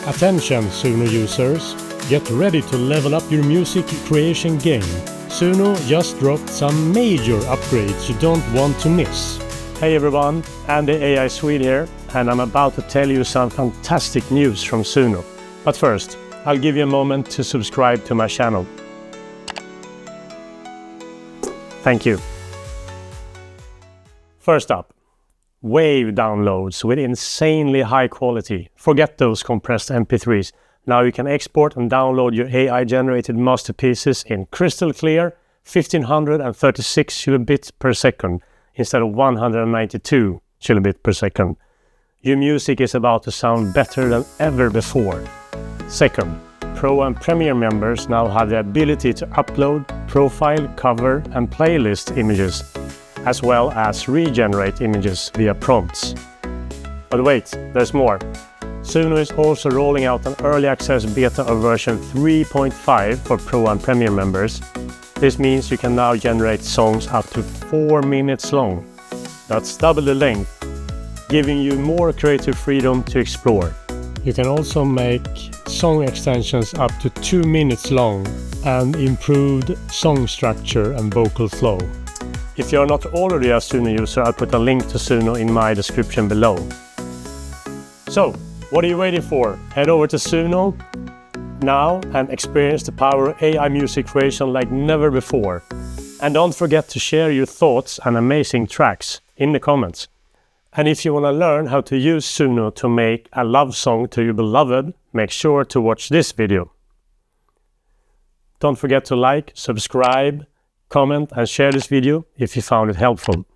Attention Suno users, get ready to level up your music creation game. Suno just dropped some major upgrades you don't want to miss. Hey everyone, Andy AI Swede here, and I'm about to tell you some fantastic news from Suno. But first, I'll give you a moment to subscribe to my channel. Thank you. First up, Wave downloads with insanely high quality. Forget those compressed MP3s. Now you can export and download your AI-generated masterpieces in crystal clear 1536 kilobits per second instead of 192 kilobits per second. Your music is about to sound better than ever before. Second, Pro and Premiere members now have the ability to upload, profile, cover and playlist images, as well as regenerate images via prompts. But wait, there's more. Suno is also rolling out an early access beta of version 3.5 for Pro and Premiere members. This means you can now generate songs up to 4 minutes long. That's double the length, giving you more creative freedom to explore. You can also make song extensions up to 2 minutes long and improved song structure and vocal flow. If you're not already a Suno user, I'll put a link to Suno in my description below. So, what are you waiting for? Head over to Suno now and experience the power of AI music creation like never before. And don't forget to share your thoughts and amazing tracks in the comments. And if you want to learn how to use Suno to make a love song to your beloved, make sure to watch this video. Don't forget to like, subscribe, comment and share this video if you found it helpful.